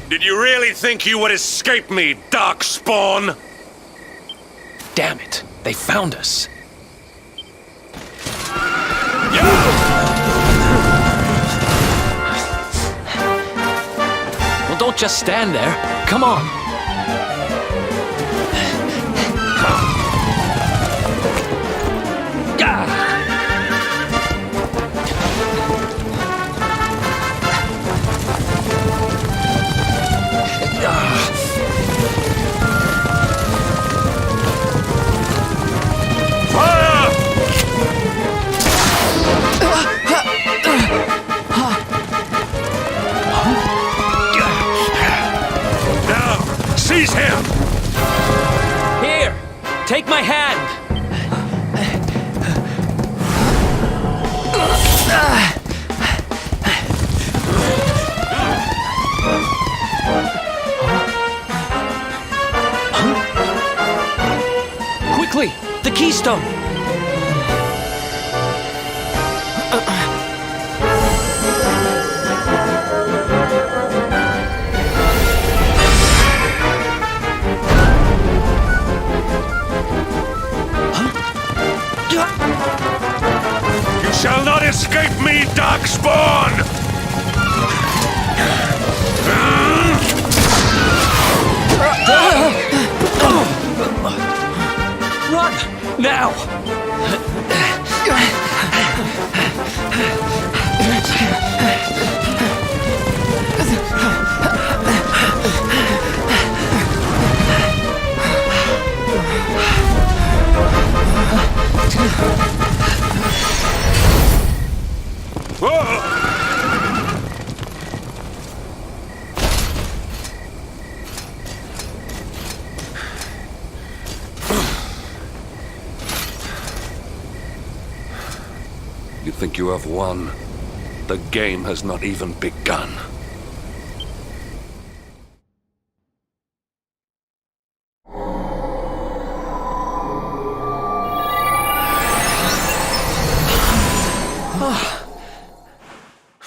Did you really think you would escape me, Darkspawn? Damn it, they found us. Well, don't just stand there. Come on. Seize him! Here, take my hand. Quickly, the keystone. You shall not escape me, Darkspawn! Run, now! You think you have won? The game has not even begun.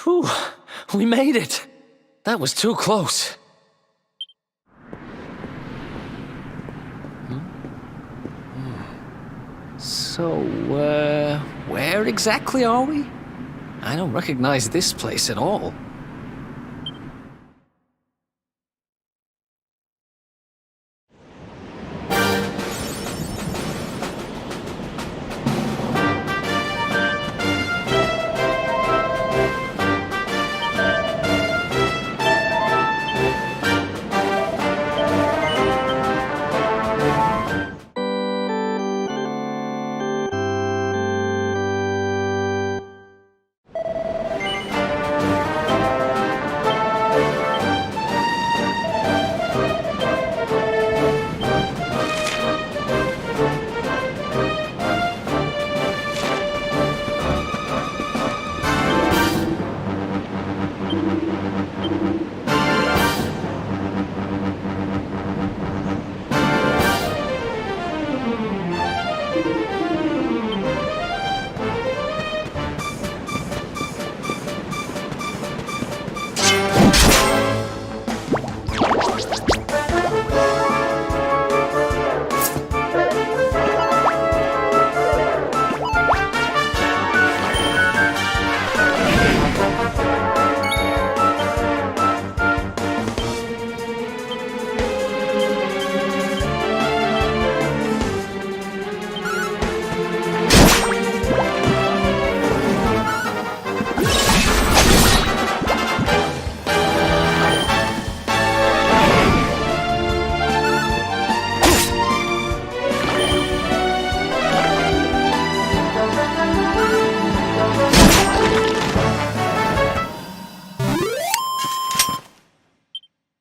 Whew, we made it. That was too close. So, where exactly are we? I don't recognize this place at all.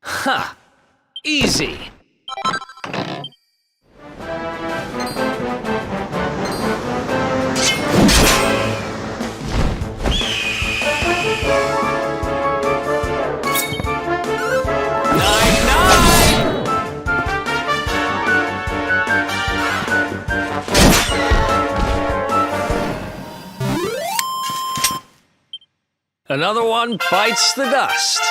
Ha! Easy! Nine! Another one bites the dust.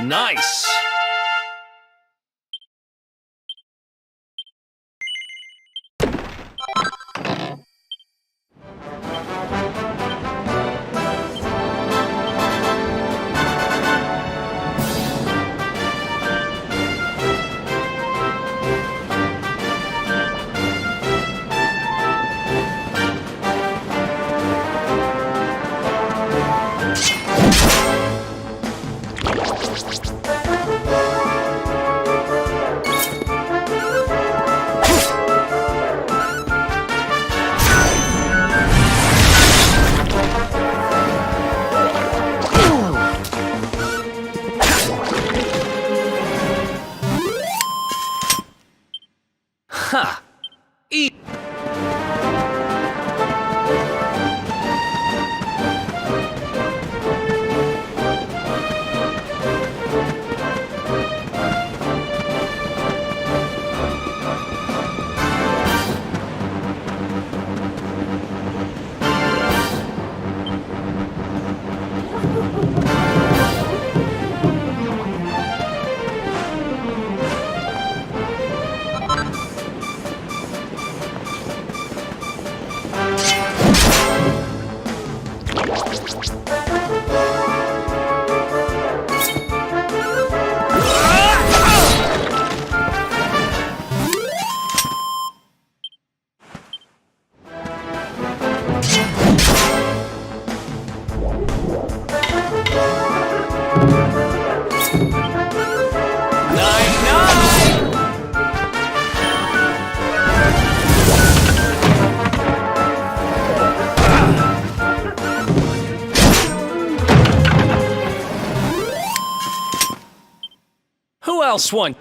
Nice! Ha! Eat! Who else won?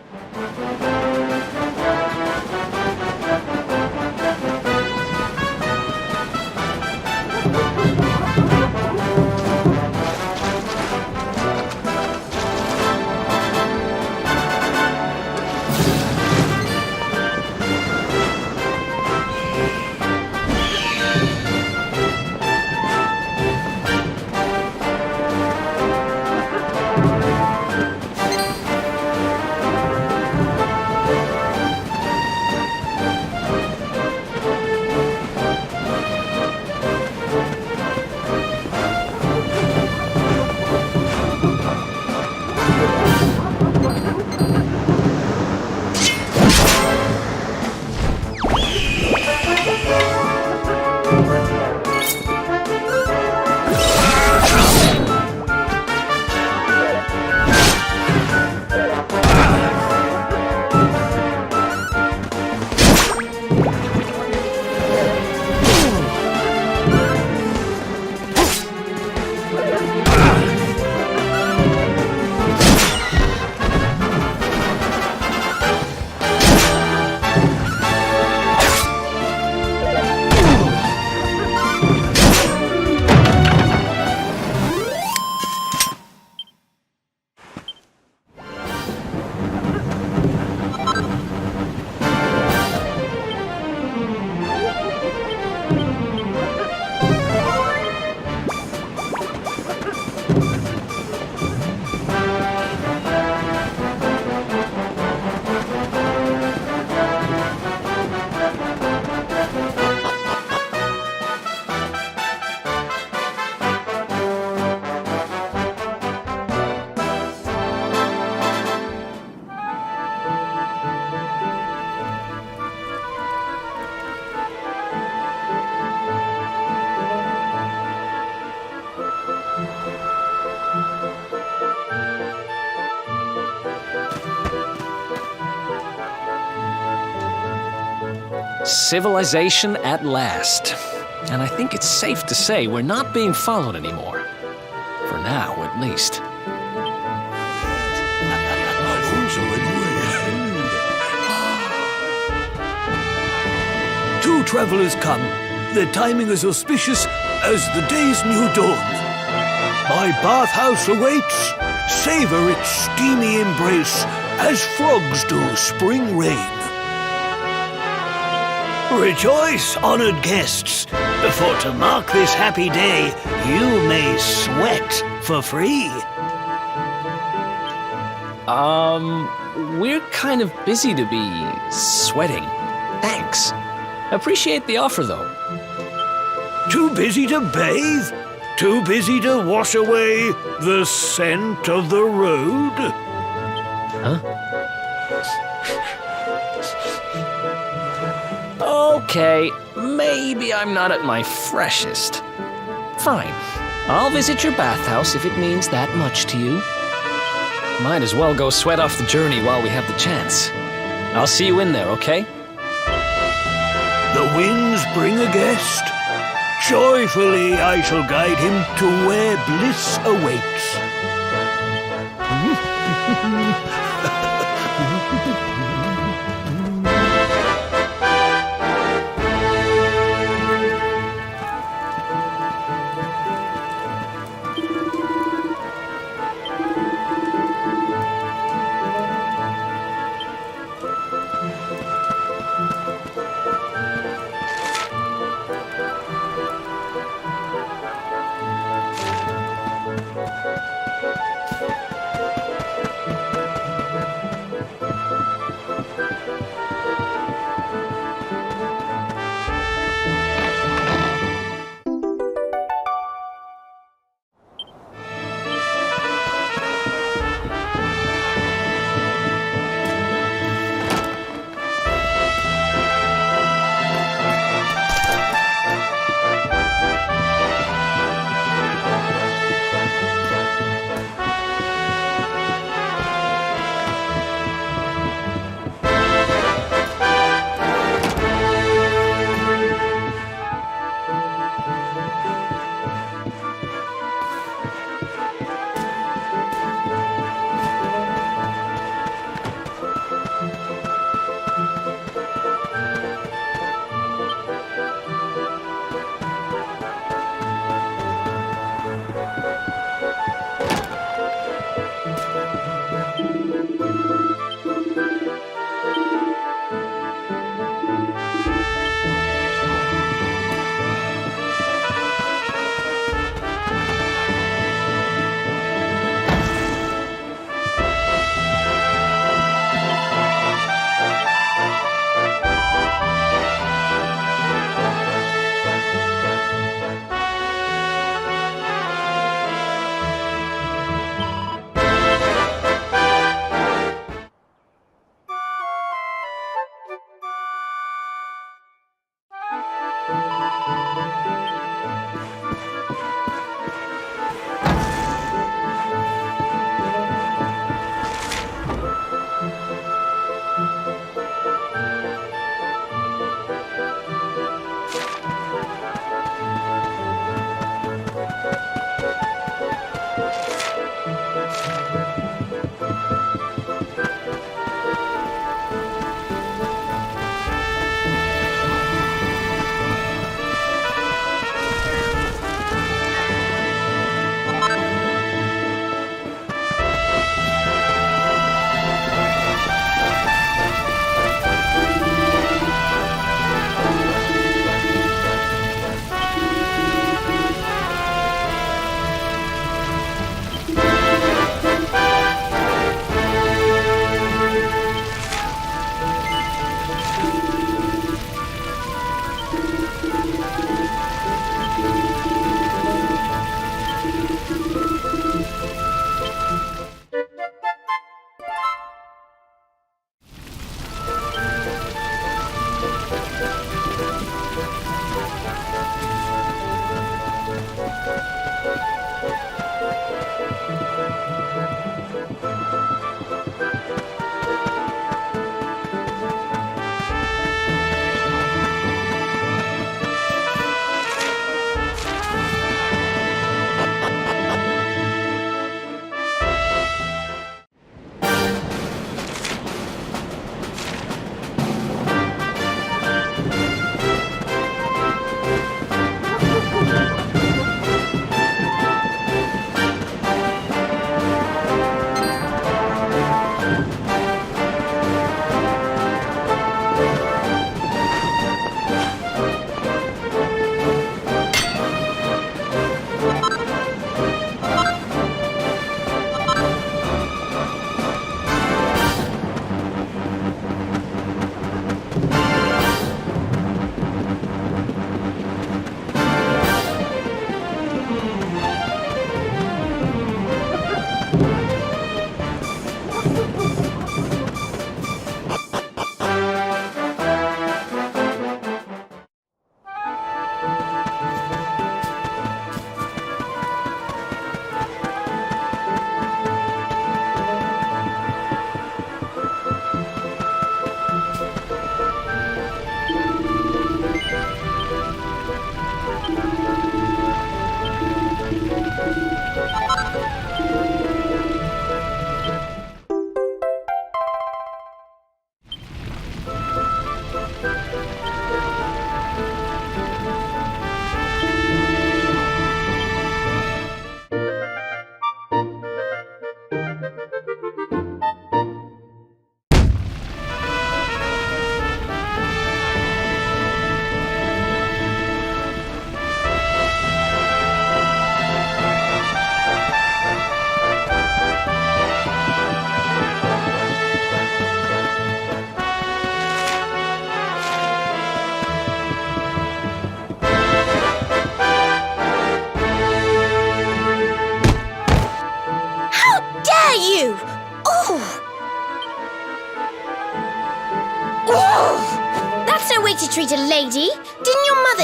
Civilization at last. And I think it's safe to say we're not being followed anymore. For now, at least. Two travelers come. Their timing is auspicious as the day's new dawn. My bathhouse awaits. Savor its steamy embrace as frogs do spring rain. Rejoice, honored guests, for to mark this happy day, you may sweat for free. We're kind of busy to be sweating. Thanks. Appreciate the offer, though. Too busy to bathe? Too busy to wash away the scent of the road? Huh? Okay, maybe I'm not at my freshest. Fine. I'll visit your bathhouse if it means that much to you. Might as well go sweat off the journey while we have the chance. I'll see you in there, okay? The winds bring a guest. Joyfully I shall guide him to where bliss awaits.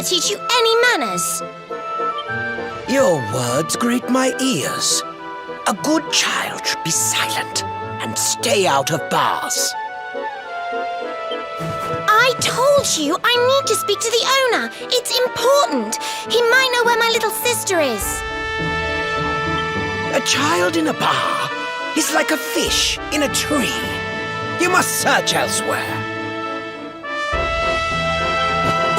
teach you any manners. Your words grate my ears. A good child should be silent and stay out of bars. I told you I need to speak to the owner. It's important. He might know where my little sister is. A child in a bar is like a fish in a tree. You must search elsewhere.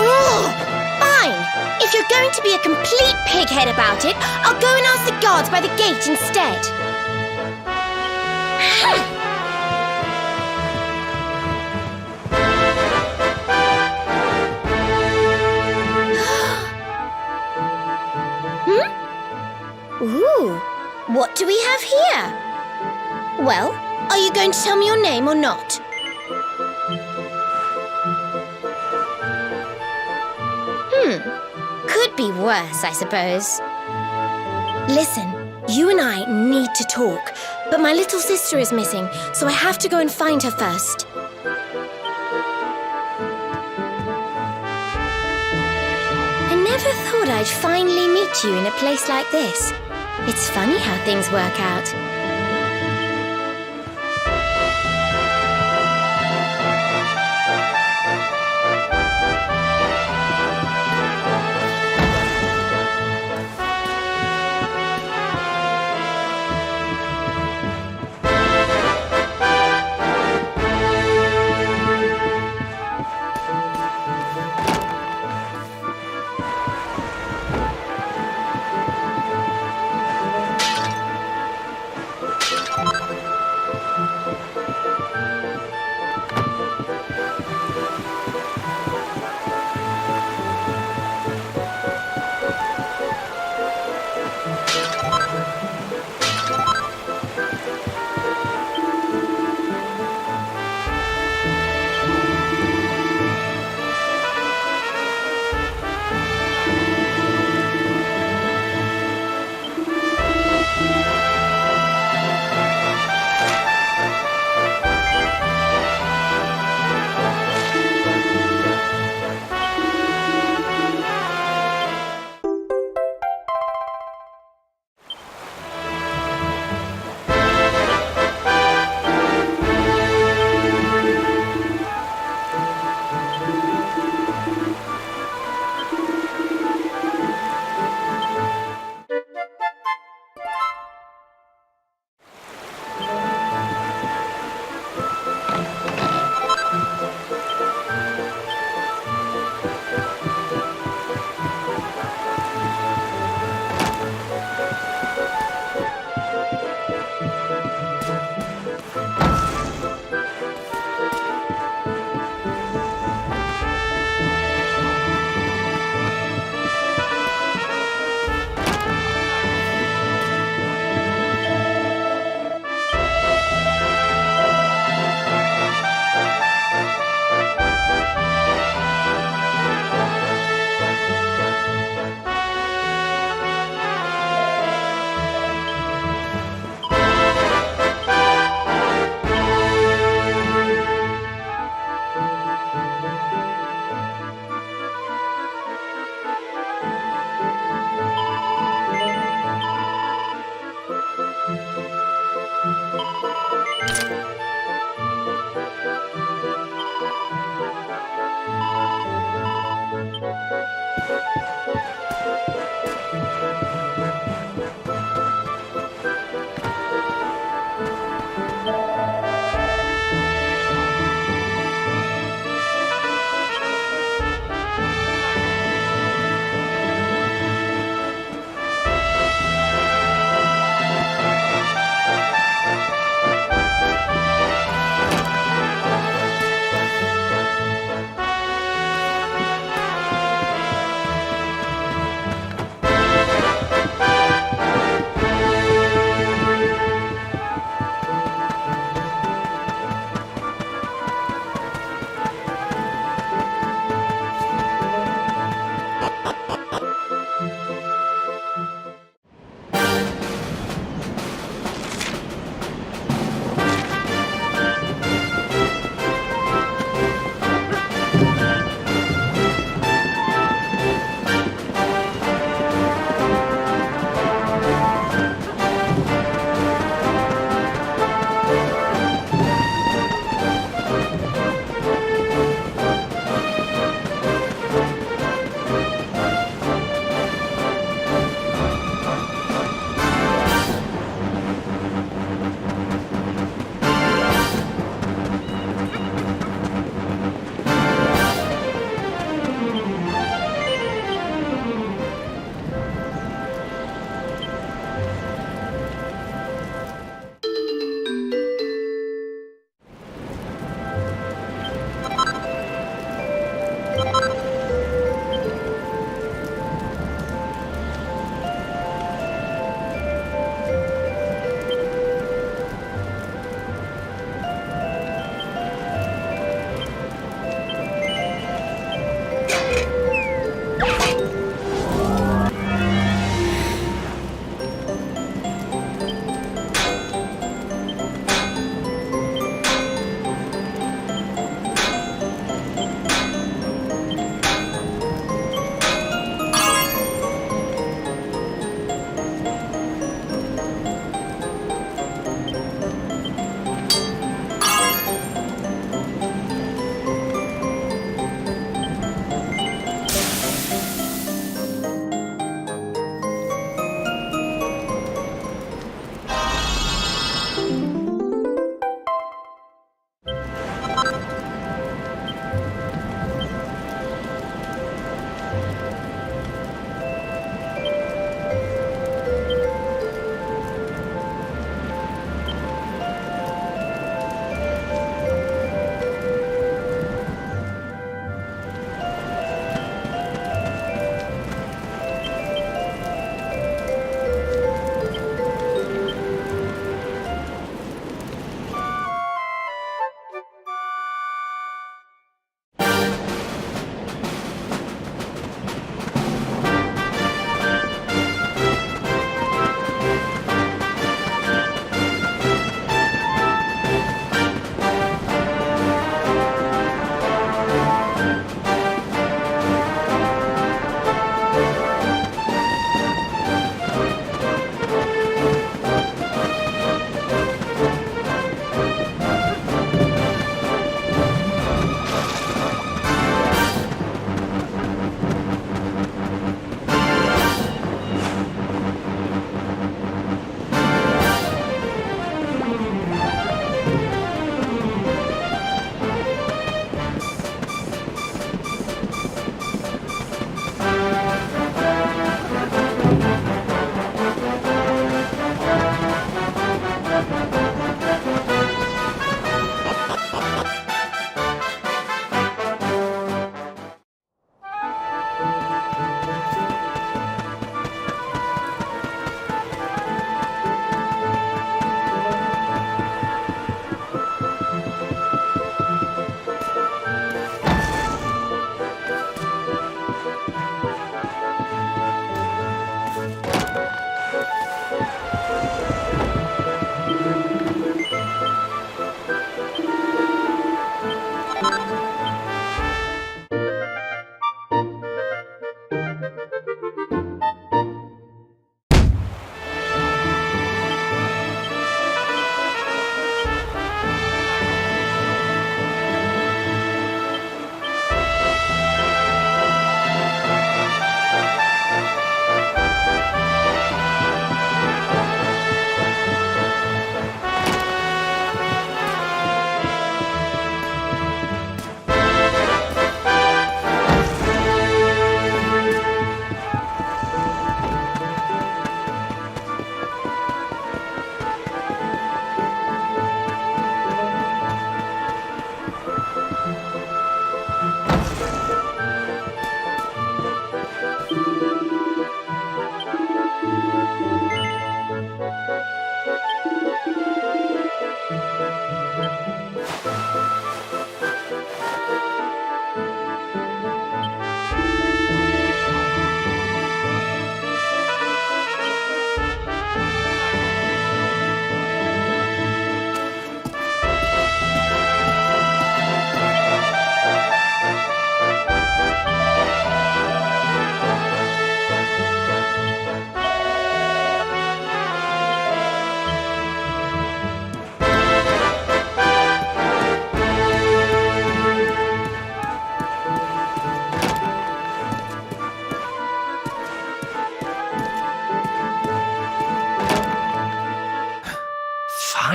Ugh, fine. If you're going to be a complete pighead about it, I'll go and ask the guards by the gate instead. Ooh, what do we have here? Well, are you going to tell me your name or not? Could be worse, I suppose. Listen, you and I need to talk, but my little sister is missing, so I have to go and find her first. I never thought I'd finally meet you in a place like this. It's funny how things work out.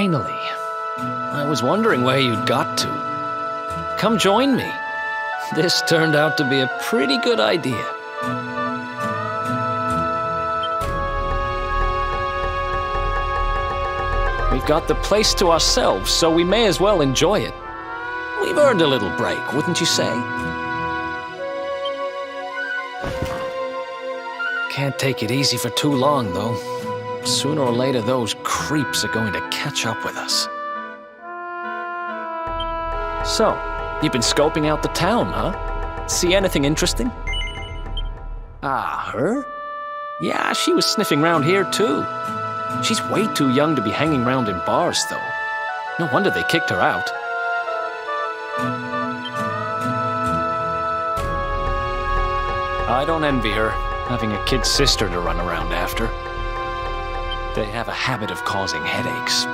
Finally. I was wondering where you'd got to. Come join me. This turned out to be a pretty good idea. We've got the place to ourselves, so we may as well enjoy it. We've earned a little break, wouldn't you say? Can't take it easy for too long, though. Sooner or later, those creeps are going to catch up with us. So, you've been scoping out the town, huh? See anything interesting? Ah, her? Yeah, she was sniffing around here, too. She's way too young to be hanging around in bars, though. No wonder they kicked her out. I don't envy her, having a kid sister to run around after. They have a habit of causing headaches.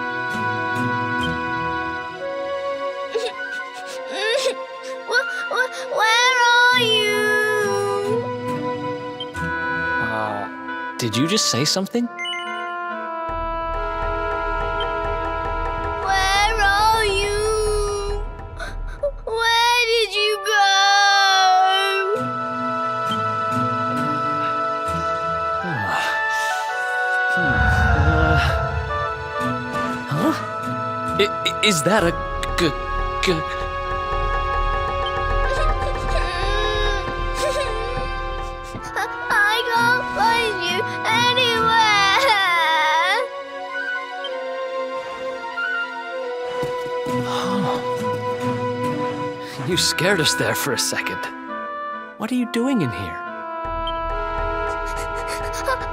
Where are you? Did you just say something? Where are you? Where did you go? Huh? Is that a I can't find you anywhere. You scared us there for a second. What are you doing in here?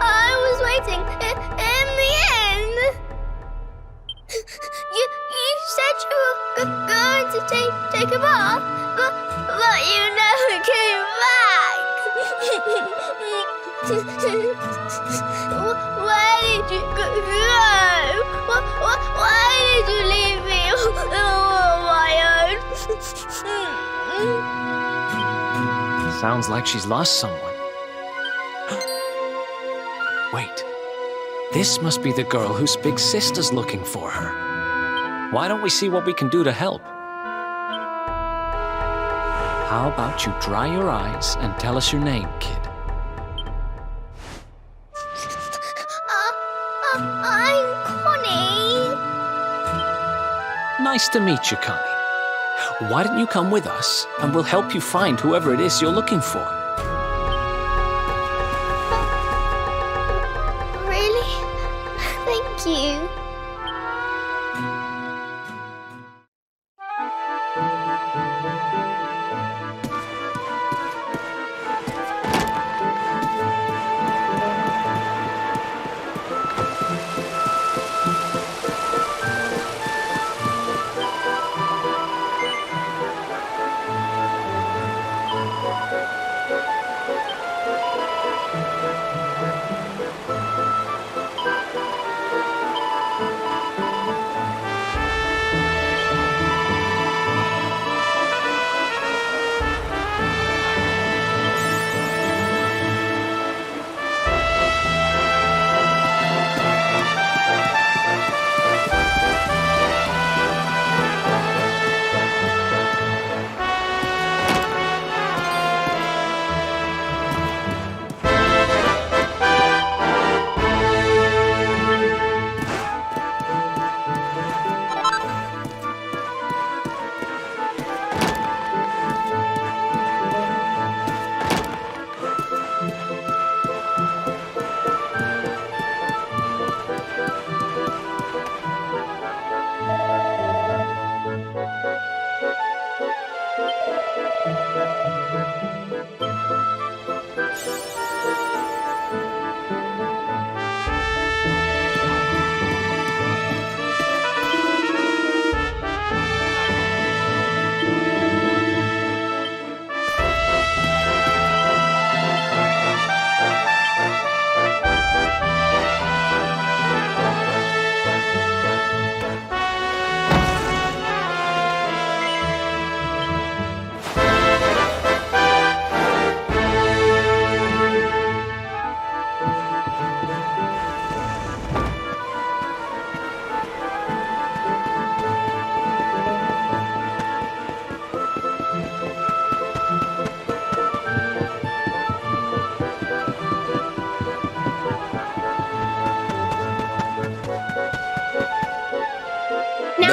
I was waiting in the end. You said you were going to take a bath, but you never came back. Where did you go? Why did you leave me all on my own? Sounds like she's lost someone. Wait. This must be the girl whose big sister's looking for her. Why don't we see what we can do to help? How about you dry your eyes and tell us your name, kid? I'm Connie. Nice to meet you, Connie. Why don't you come with us, and we'll help you find whoever it is you're looking for. Really? Thank you.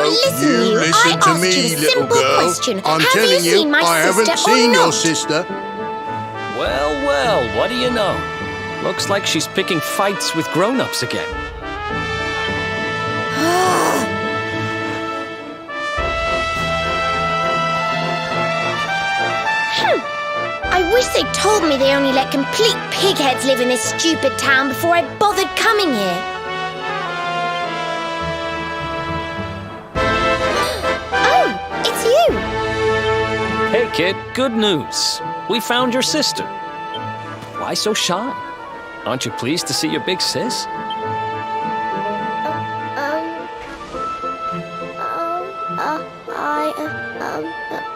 listen, you I listen to asked me, you a little simple girl. question. I'm Have telling you seen my I haven't sister seen or your not? sister. Well, well, what do you know? Looks like she's picking fights with grown-ups again. I wish they'd told me they only let complete pigheads live in this stupid town before I bothered coming here. Oh, it's you! Hey, kid, good news. We found your sister. Why so shy? Aren't you pleased to see your big sis?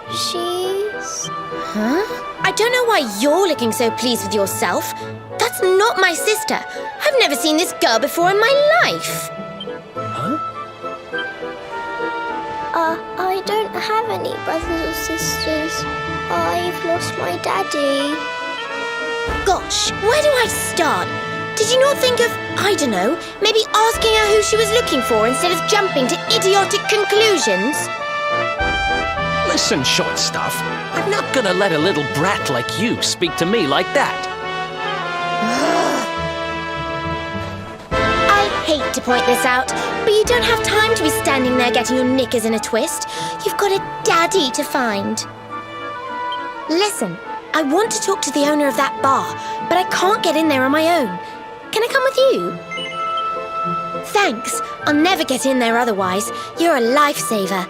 She's... Huh? I don't know why you're looking so pleased with yourself. That's not my sister. I've never seen this girl before in my life. Huh? I don't have any brothers or sisters. I've lost my daddy. Gosh, where do I start? Did you not think of, I don't know, maybe asking her who she was looking for instead of jumping to idiotic conclusions? Listen, short stuff. I'm not gonna let a little brat like you speak to me like that. I hate to point this out, but you don't have time to be standing there getting your knickers in a twist. You've got a daddy to find. Listen, I want to talk to the owner of that bar, but I can't get in there on my own. Can I come with you? Thanks. I'll never get in there otherwise. You're a lifesaver.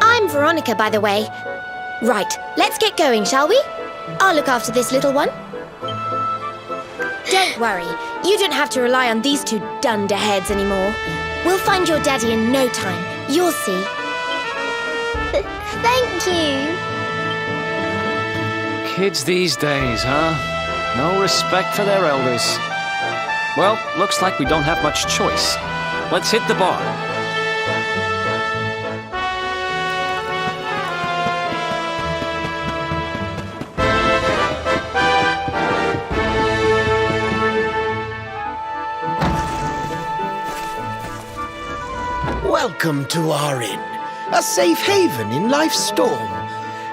I'm Veronica, by the way. Right, let's get going, shall we? I'll look after this little one. Don't worry, you don't have to rely on these two dunderheads anymore. We'll find your daddy in no time. You'll see. Thank you. Kids these days, huh? No respect for their elders. Well, looks like we don't have much choice. Let's hit the bar. Welcome to our inn, a safe haven in life's storm.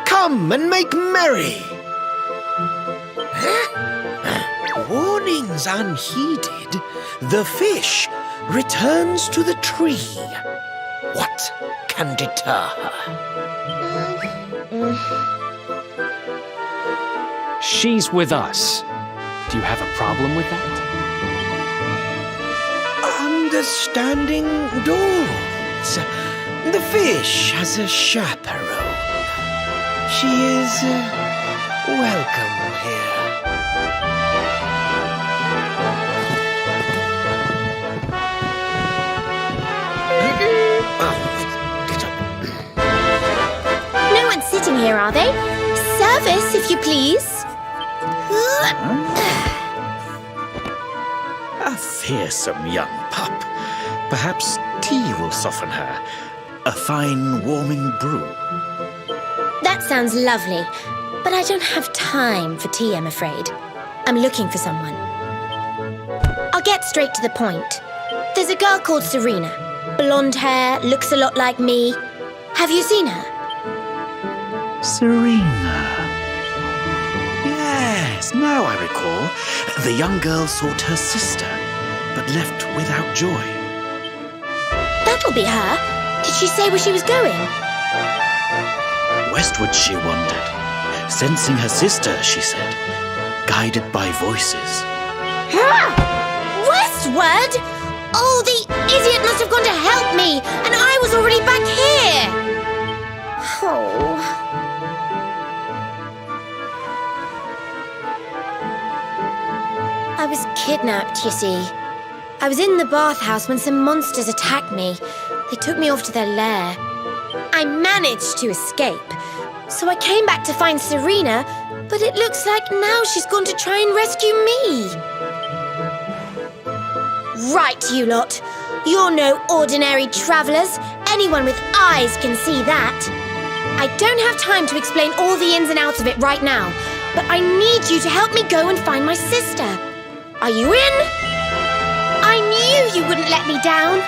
Come and make merry. Warnings unheeded, the fish returns to the tree. What can deter her? She's with us. Do you have a problem with that? Understanding dawns. The fish has a chaperone. She is welcome here. No one's sitting here, are they? Service, if you please. A fearsome young pup. Perhaps tea will soften her. A fine warming brew. That sounds lovely, but I don't have time for tea, I'm afraid. I'm looking for someone. I'll get straight to the point. There's a girl called Serena. Blonde hair, looks a lot like me. Have you seen her? Serena. Yes, now I recall. The young girl sought her sister, but left without joy. That'll be her. Did she say where she was going? Westward she wandered, sensing her sister, she said, guided by voices. Westward? Oh, the idiot must have gone to help me, and I was already back here. Oh. I was kidnapped, you see. I was in the bathhouse when some monsters attacked me. They took me off to their lair. I managed to escape. So I came back to find Serena, but it looks like now she's gone to try and rescue me. Right, you lot. You're no ordinary travellers. Anyone with eyes can see that. I don't have time to explain all the ins and outs of it right now, but I need you to help me go and find my sister. Are you in? I knew you wouldn't let me down.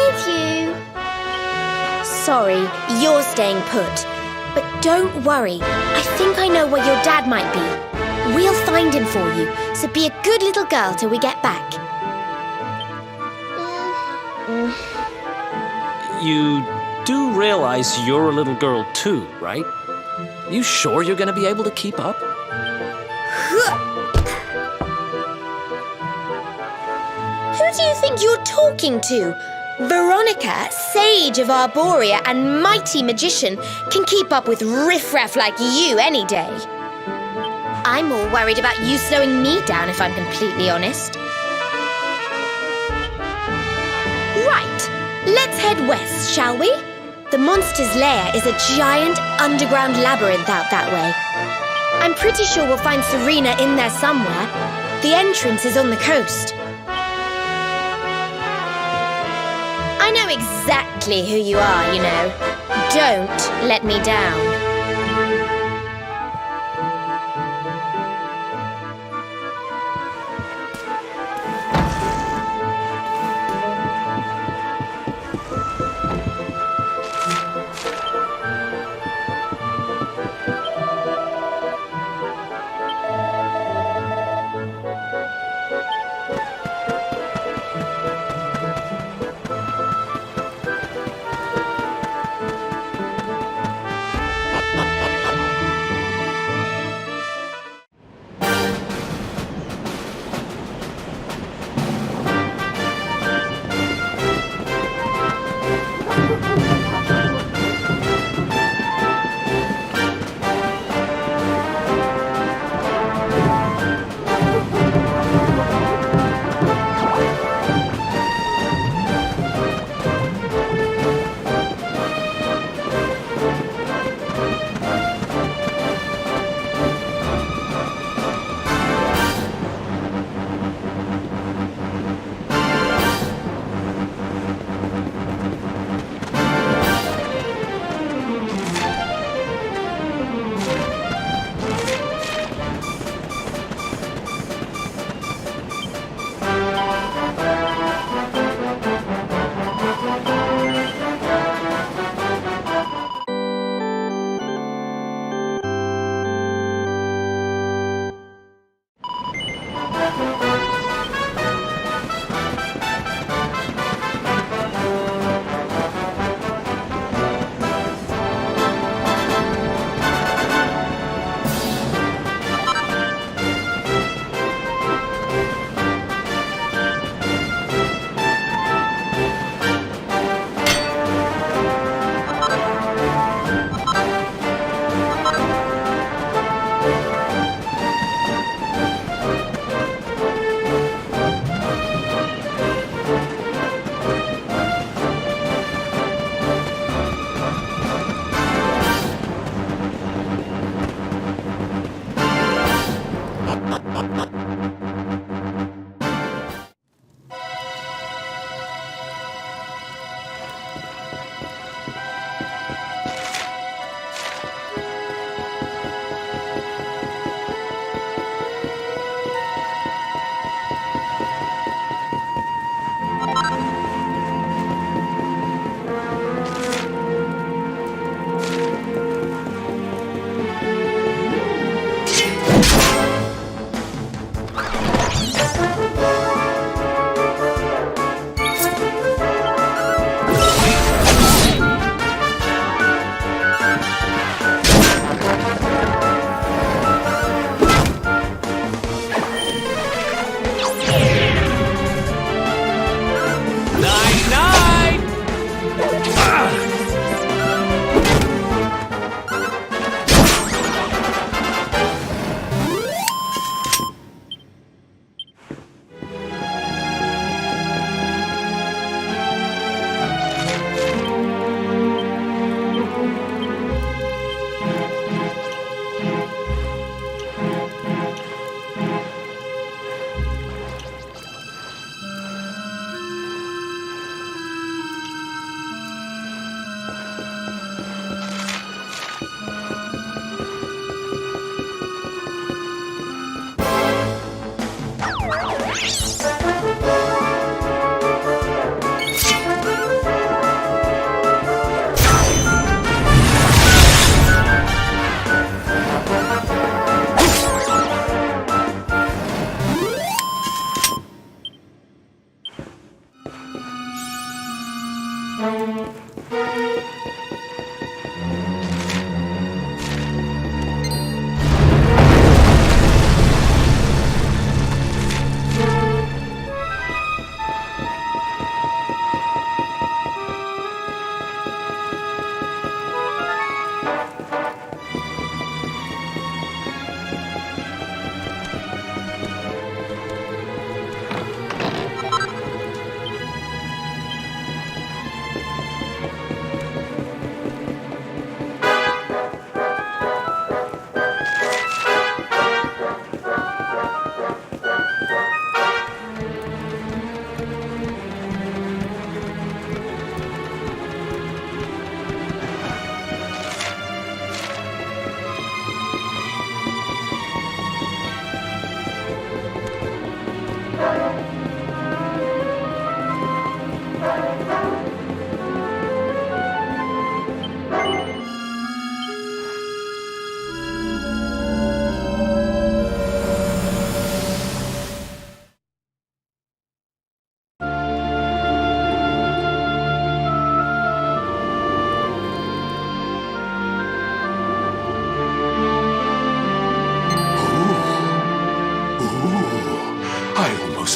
with you. Sorry, you're staying put. But don't worry, I think I know where your dad might be. We'll find him for you, so be a good little girl till we get back. You do realize you're a little girl too, right? You sure you're gonna be able to keep up? Who do you think you're talking to? Veronica, sage of Arborea and mighty magician, can keep up with riffraff like you any day. I'm more worried about you slowing me down, if I'm completely honest. Right, let's head west, shall we? The monster's lair is a giant underground labyrinth out that way. I'm pretty sure we'll find Serena in there somewhere. The entrance is on the coast. I know exactly who you are, you know. Don't let me down.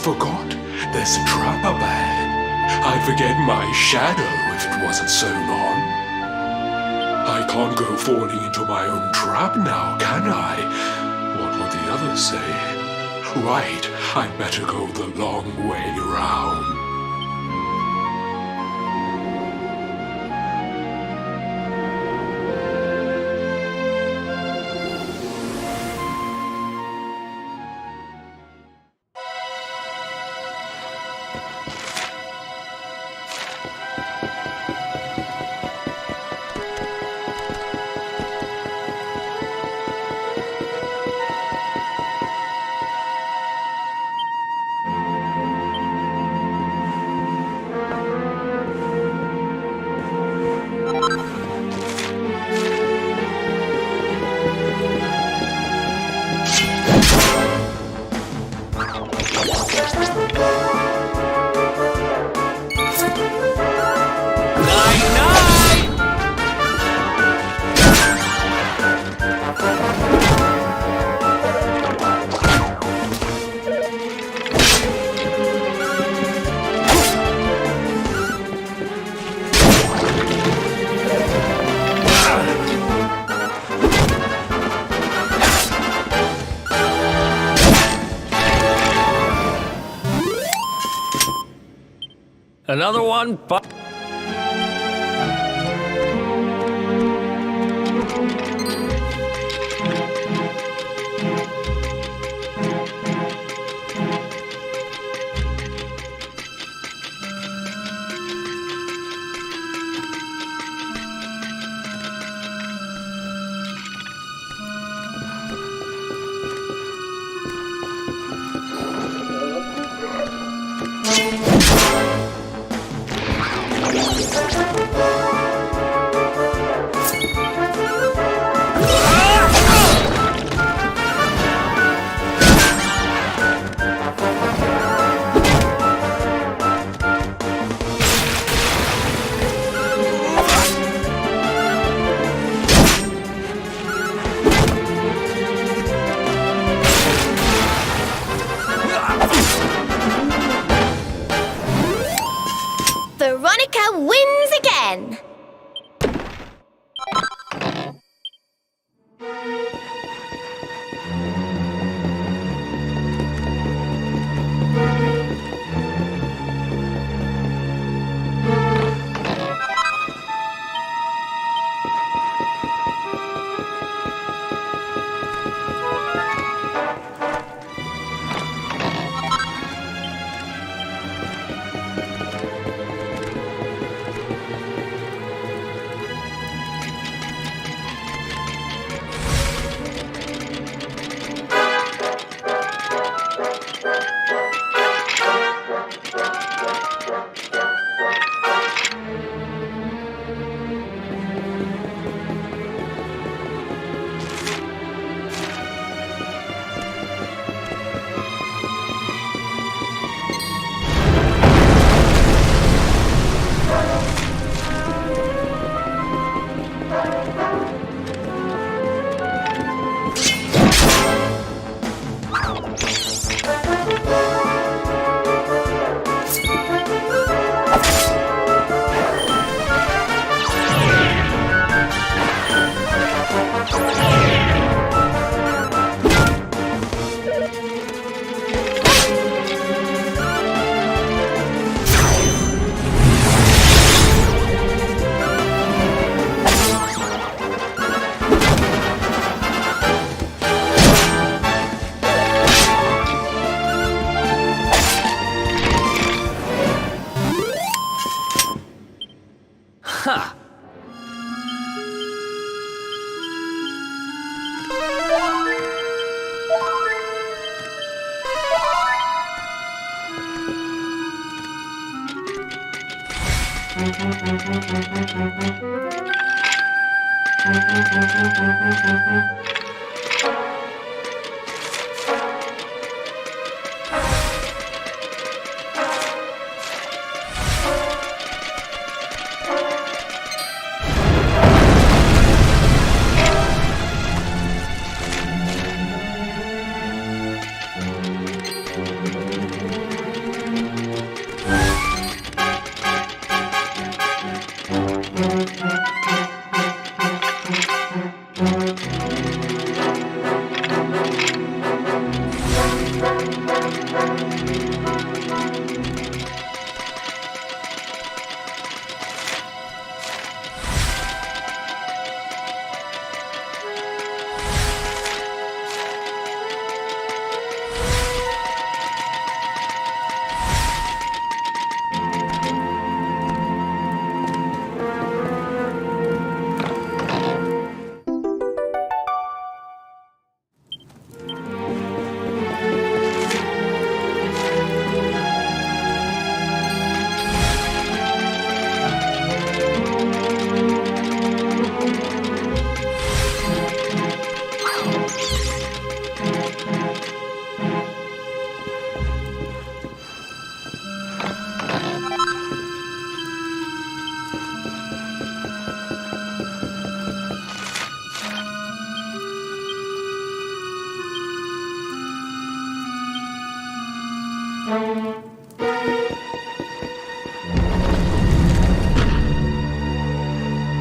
almost forgot. There's a trap up ahead. I'd forget my shadow if it wasn't so long. I can't go falling into my own trap now, can I? What would the others say? Right, I'd better go the long way around. Another one, but...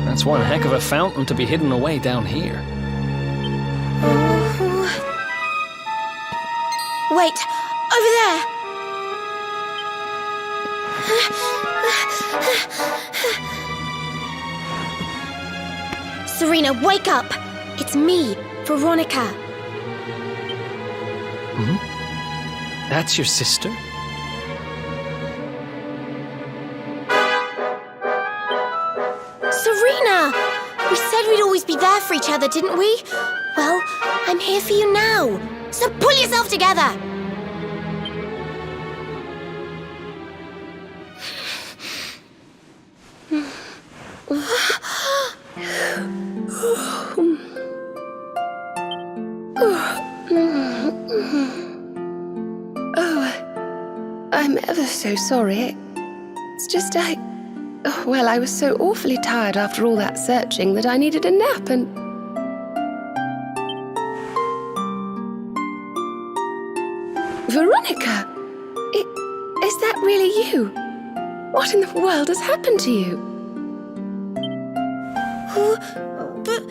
That's one heck of a fountain to be hidden away down here. Wait, over there! Serena, wake up! It's me, Veronica. That's your sister? Serena! We said we'd always be there for each other, didn't we? Well, I'm here for you now. So pull yourself together! I'm ever so sorry. It's just I was so awfully tired after all that searching that I needed a nap and... Veronica! Is that really you? What in the world has happened to you? But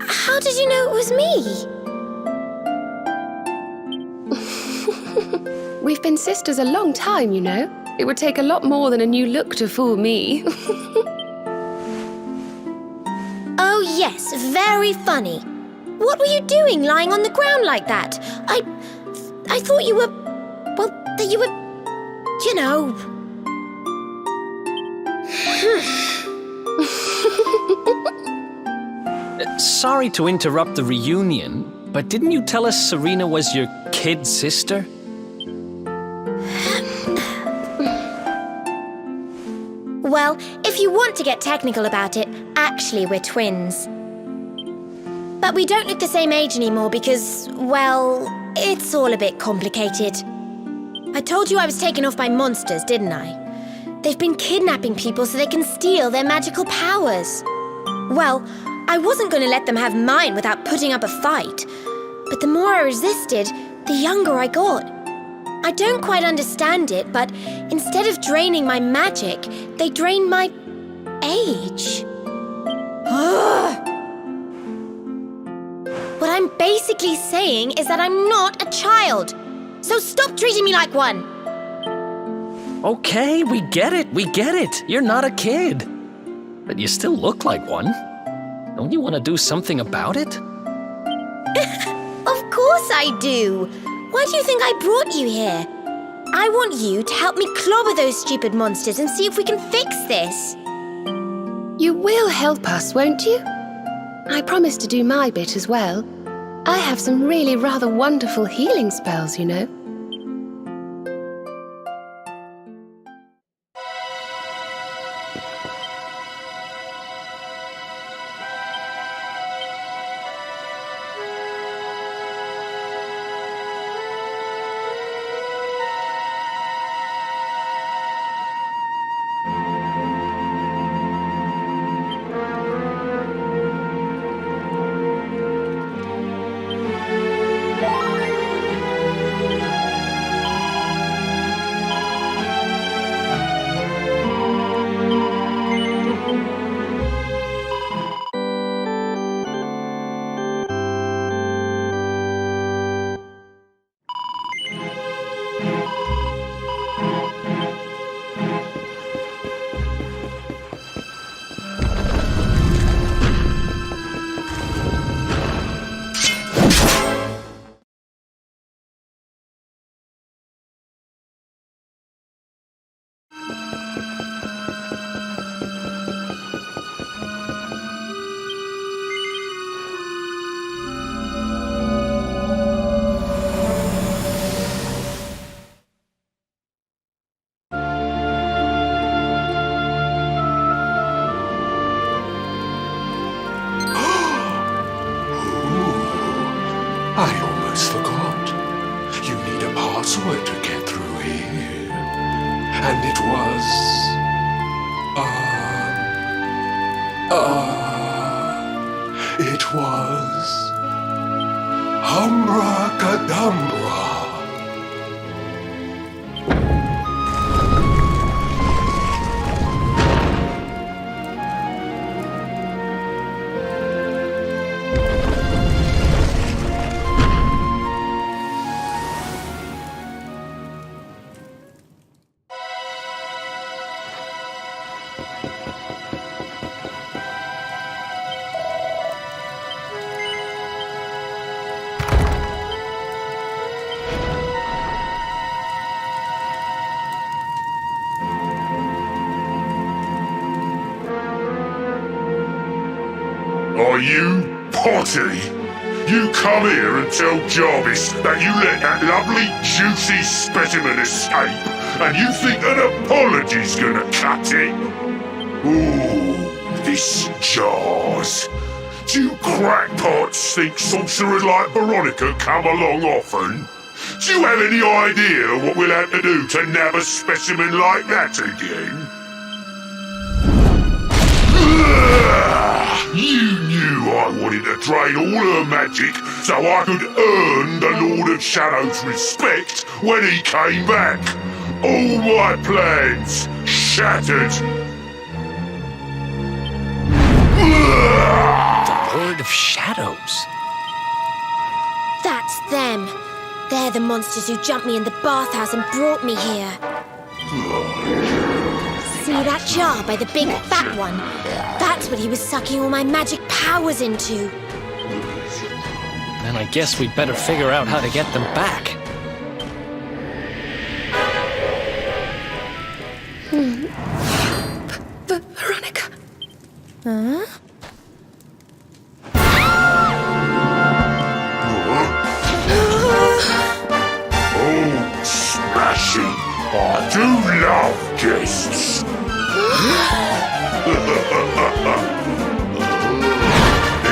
how did you know it was me? We've been sisters a long time, you know. It would take a lot more than a new look to fool me. Oh yes, very funny. What were you doing lying on the ground like that? I thought you were... well, that you were... you know... Sorry to interrupt the reunion, but didn't you tell us Serena was your kid sister? Well, if you want to get technical about it, actually we're twins. But we don't look the same age anymore because, well, it's all a bit complicated. I told you I was taken off by monsters, didn't I? They've been kidnapping people so they can steal their magical powers. Well, I wasn't going to let them have mine without putting up a fight. But the more I resisted, the younger I got. I don't quite understand it, but instead of draining my magic, they drain my age. What I'm basically saying is that I'm not a child. So stop treating me like one. Okay, we get it. You're not a kid. But you still look like one. Don't you want to do something about it? Of course I do. Why do you think I brought you here? I want you to help me clobber those stupid monsters and see if we can fix this. You will help us, won't you? I promise to do my bit as well. I have some really rather wonderful healing spells, you know. I almost forgot. You need a password to get through here. And it was... it was... Humbracadabra. Are you potty? You come here and tell Jarvis that you let that lovely juicy specimen escape, and you think an apology's gonna cut it? Ooh, this jars. Do you crackpots think sorcerers like Veronica come along often? Do you have any idea what we'll have to do to nab a specimen like that again? You knew I wanted to drain all her magic so I could earn the Lord of Shadow's respect when he came back. All my plans shattered. The Lord of Shadows. That's them. They're the monsters who jumped me in the bathhouse and brought me here. See that jar by the big fat one? That's what he was sucking all my magic powers into. Then I guess we'd better figure out how to get them back. Veronica. Huh? Oh, smashing! I do love guests.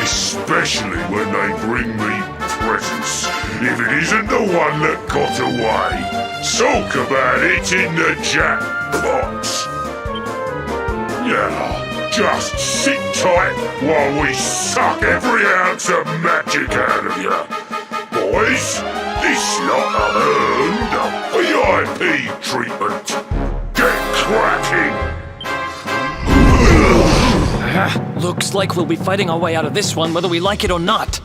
Especially when they bring me presents. If it isn't the one that got away. Talk about it in the jackpot. Yeah, just sit tight while we suck every ounce of magic out of you. Boys, this lot have earned a VIP treatment. Get cracking! Looks like we'll be fighting our way out of this one whether we like it or not.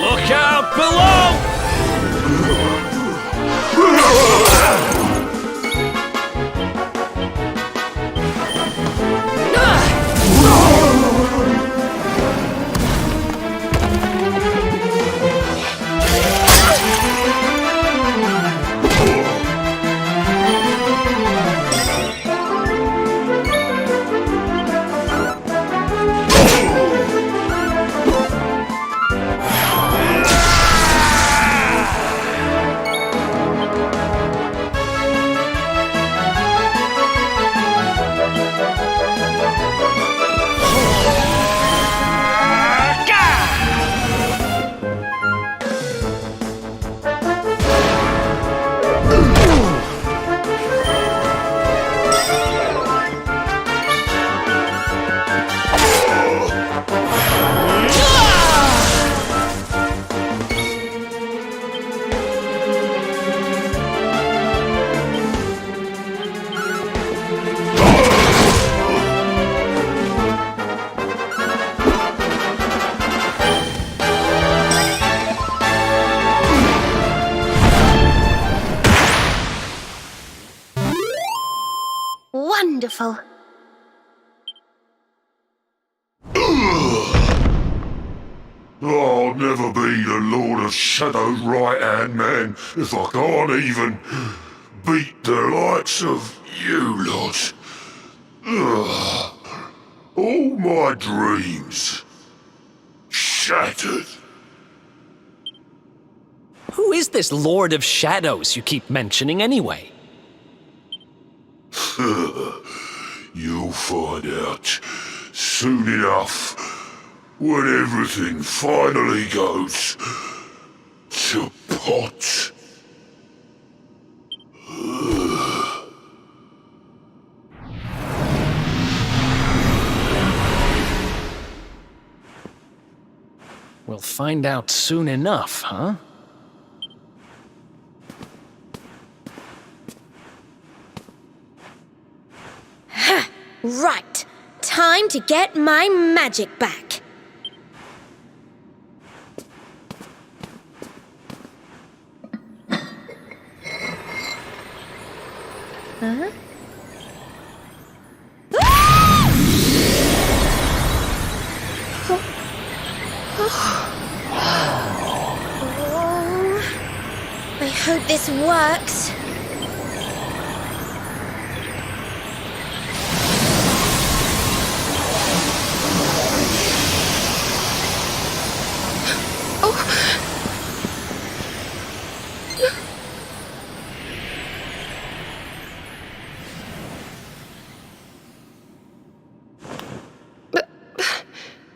Look out below! Wonderful. I'll never be the Lord of Shadow's right-hand man if I can't even beat the likes of you lot. Ugh. All my dreams shattered. Who is this Lord of Shadows you keep mentioning anyway? You'll find out soon enough when everything finally goes to pot. We'll find out soon enough, huh? Right. Time to get my magic back. Huh? I hope this works.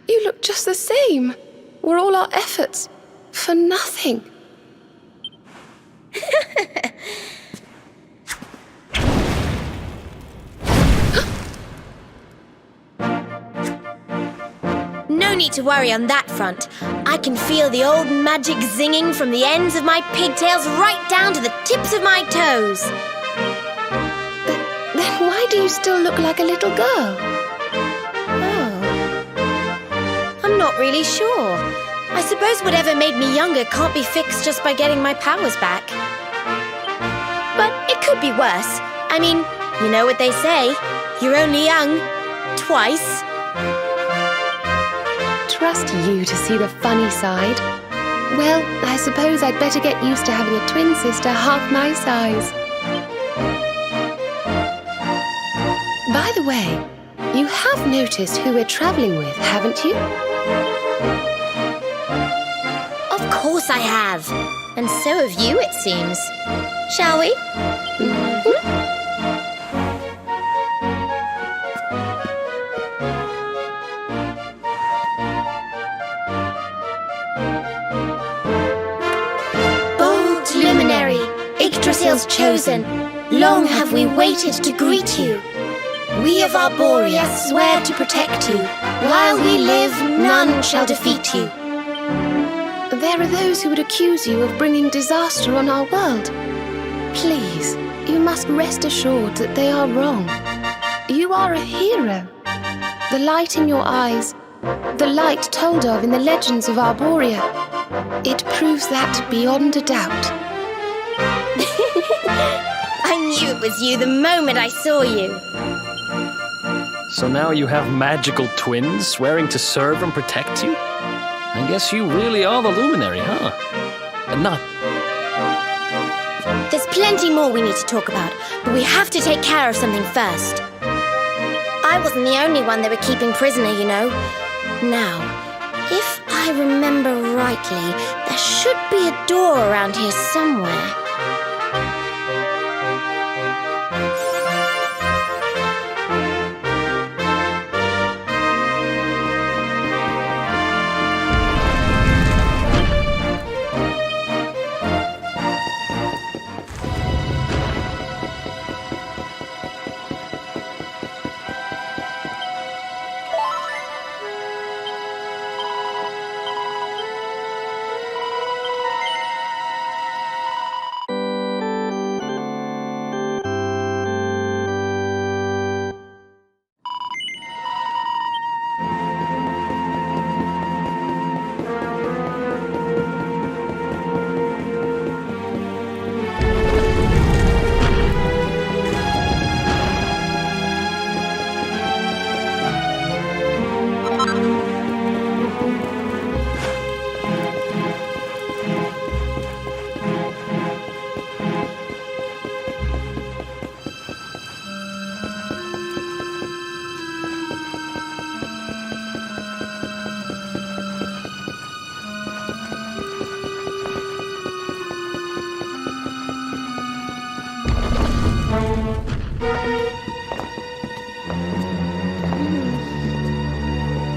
You look just the same. Were all our efforts for nothing? No need to worry on that front. I can feel the old magic zinging from the ends of my pigtails right down to the tips of my toes. Then why do you still look like a little girl? Oh. I'm not really sure. I suppose whatever made me younger can't be fixed just by getting my powers back. But it could be worse. I mean, you know what they say. You're only young. Twice. Trust you to see the funny side. Well, I suppose I'd better get used to having a twin sister half my size. By the way, you have noticed who we're traveling with, haven't you? Of course I have. And so have you, it seems. Shall we? Bold luminary, Yggdrasil's chosen, long have we waited to greet you. We of Arborea swear to protect you. While we live, none shall defeat you. There are those who would accuse you of bringing disaster on our world. Please, you must rest assured that they are wrong. You You are a hero. The light in your eyes, the light told of in the legends of Arborea, it proves that beyond a doubt. I knew it was you the moment I saw you. So now you have magical twins swearing to serve and protect you? I guess you really are the luminary, huh? And not... There's plenty more we need to talk about, but we have to take care of something first. I wasn't the only one they were keeping prisoner, you know. Now, if I remember rightly, there should be a door around here somewhere.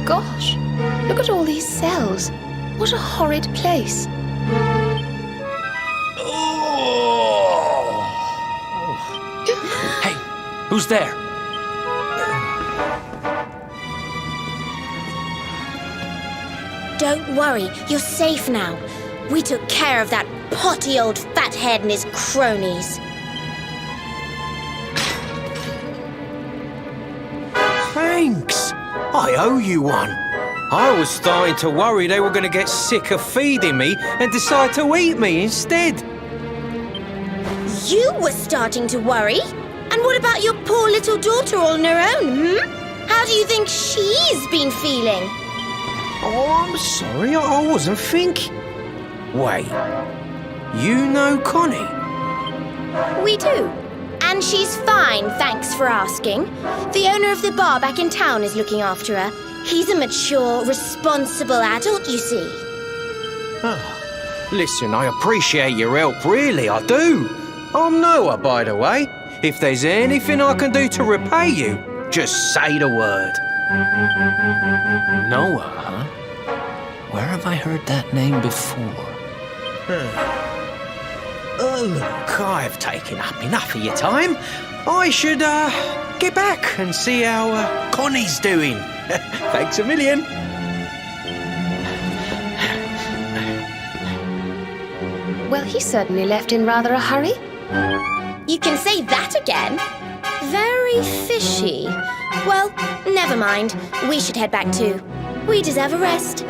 Gosh, look at all these cells. What a horrid place. Hey, who's there? Don't worry, you're safe now. We took care of that potty old fathead and his cronies. Thanks. I owe you one. I was starting to worry they were going to get sick of feeding me and decide to eat me instead. You were starting to worry? And what about your poor little daughter all on her own, How do you think she's been feeling? Oh, I'm sorry, I wasn't thinking. Wait, you know Connie? We do. And she's fine, thanks for asking. The owner of the bar back in town is looking after her. He's a mature, responsible adult, you see. Listen, I appreciate your help, really, I do. I'm Noah, by the way. If there's anything I can do to repay you, just say the word. Noah, huh? Where have I heard that name before? Look, I've taken up enough of your time. I should, get back and see how, Connie's doing. Thanks a million. Well, he certainly left in rather a hurry. You can say that again. Very fishy. Well, never mind. We should head back too. We deserve a rest.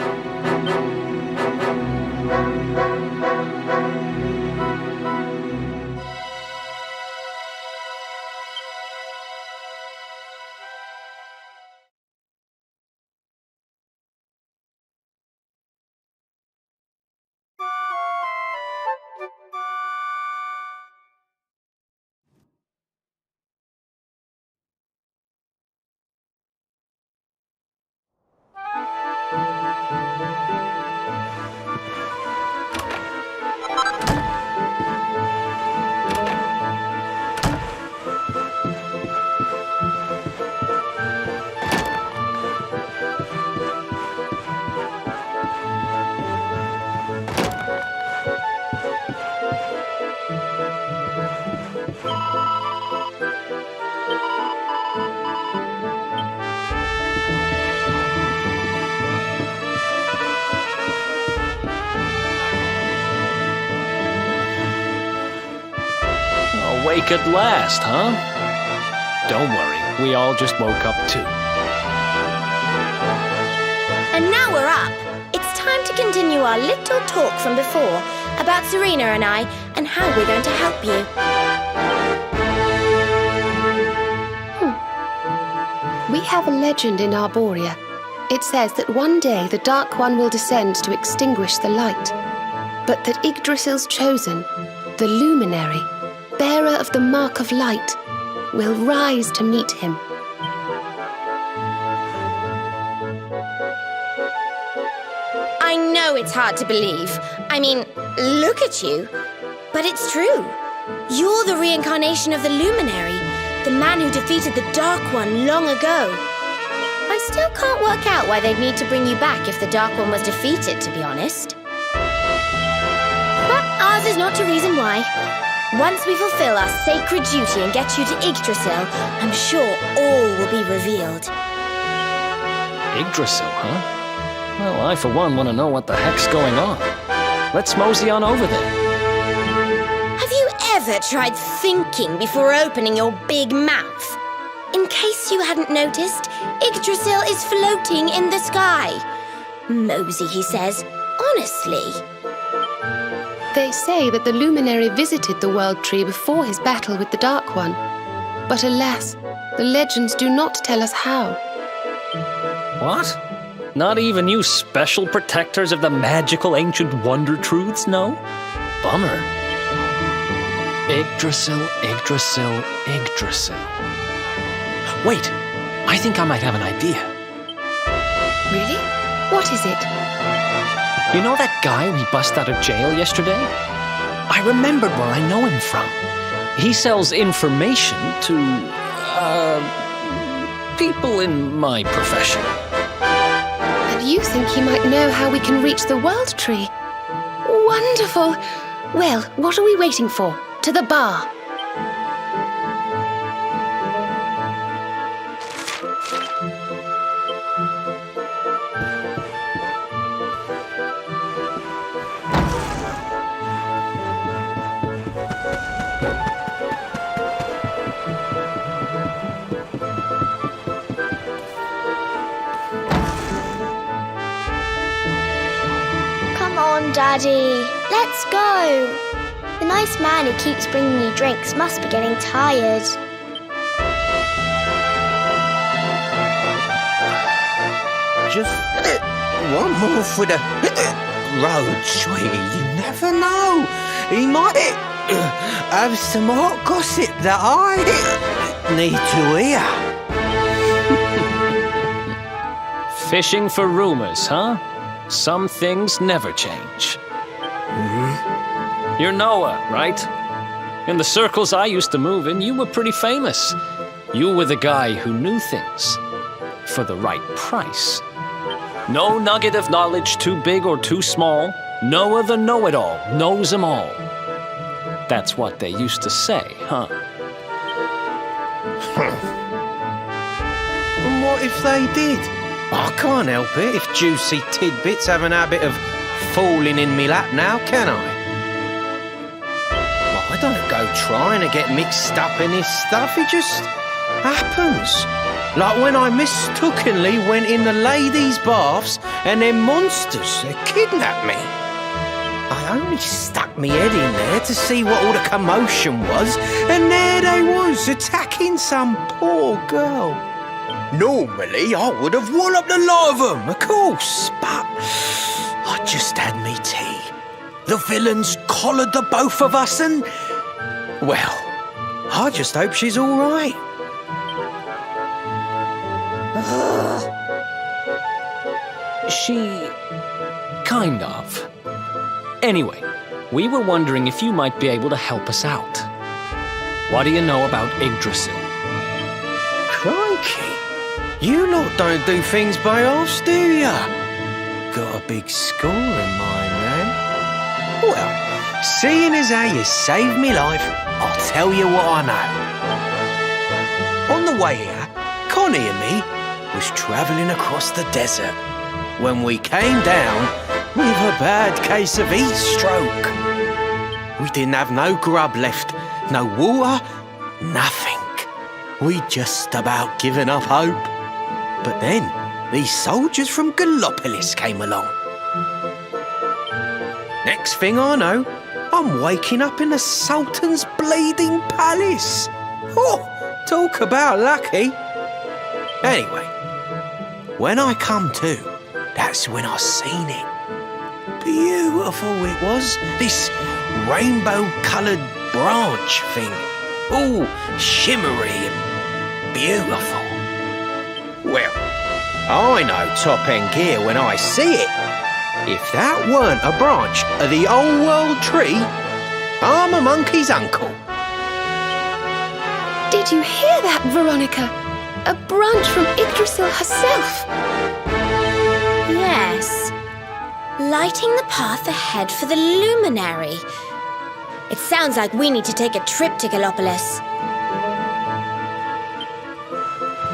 Awake at last, huh? Don't worry. we all just woke up too. And now we're up. It's time to continue our little talk from before about Serena and I and how we're going to help you. We have a legend in Arborea. It says that one day the Dark One will descend to extinguish the light, but that Yggdrasil's chosen, the luminary, bearer of the mark of light, will rise to meet him. I know it's hard to believe. I mean, look at you. But it's true. You're the reincarnation of the luminary, the man who defeated the Dark One long ago. I still can't work out why they'd need to bring you back if the Dark One was defeated, to be honest. But ours is not to reason why. Once we fulfill our sacred duty and get you to Yggdrasil, I'm sure all will be revealed. Yggdrasil, huh? Well, I for one want to know what the heck's going on. Let's mosey on over there. Have you ever tried thinking before opening your big mouth? In case you hadn't noticed, Yggdrasil is floating in the sky. Mosey, he says. Honestly. They say that the luminary visited the World Tree before his battle with the Dark One. But alas, the legends do not tell us how. What? Not even you special protectors of the magical ancient wonder truths know? Bummer. Yggdrasil, Yggdrasil, Yggdrasil. Wait, I think I might have an idea. Really? What is it? You know that guy we bust out of jail yesterday? I remembered where I know him from. He sells information to, people in my profession. And you think he might know how we can reach the World Tree? Wonderful! Well, what are we waiting for? To the bar! Come on, Daddy. Let's go. The nice man who keeps bringing you drinks must be getting tired. Just one more for the road, sweetie. You never know. He might have some hot gossip that I need to hear. Fishing for rumors, huh? Some things never change. You're Noah, right? In the circles I used to move in, you were pretty famous. You were the guy who knew things for the right price. No nugget of knowledge too big or too small. Noah the know-it-all knows them all. That's what they used to say, huh? And what if they did? I can't help it if juicy tidbits have an habit of falling in me lap now, can I? Well, I don't go trying to get mixed up in this stuff, it just happens. Like when I mistakenly went in the ladies' baths and them monsters, they kidnapped me. I only stuck me head in there to see what all the commotion was, and there they was, attacking some poor girl. Normally, I would have walloped the lot of them, of course, but I just had me tea. The villains collared the both of us and, well, I just hope she's all right. She... kind of. Anyway, we were wondering if you might be able to help us out. What do you know about Yggdrasil? Crikey, you lot don't do things by halves, do ya? Got a big score in mind, eh? Well, seeing as how you saved me life, I'll tell you what I know. On the way here, Connie and me was travelling across the desert when we came down with a bad case of heat stroke. We didn't have no grub left, no water, nothing. we'd just about given up hope. But then these soldiers from Gallopolis came along. Next thing I know, I'm waking up in the Sultan's bleeding palace. Oh, talk about lucky. Anyway, when I come to, that's when I seen it. Beautiful it was, this rainbow-coloured branch thing. All shimmery and beautiful. Well, I know top-end gear when I see it. If that weren't a branch of the old world tree, I'm a monkey's uncle. Did you hear that, Veronica? A branch from Yggdrasil herself. Yes. Lighting the path ahead for the luminary. It sounds like we need to take a trip to Gallopolis.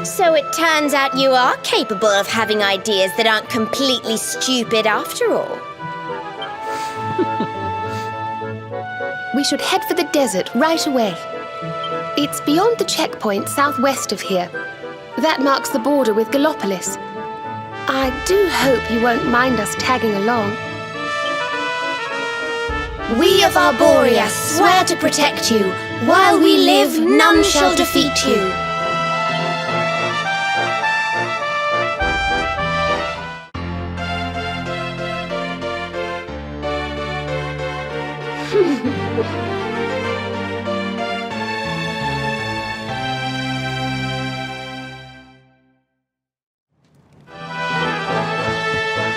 So it turns out you are capable of having ideas that aren't completely stupid after all. We should head for the desert right away. It's beyond the checkpoint southwest of here. That marks the border with Gallopolis. I do hope you won't mind us tagging along. We of Arborea swear to protect you. While we live, none shall defeat you.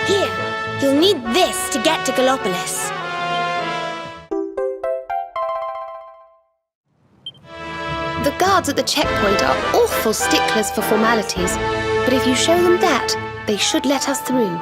Here, you'll need this to get to Gallopolis. The guards at the checkpoint are awful sticklers for formalities, but if you show them that, they should let us through.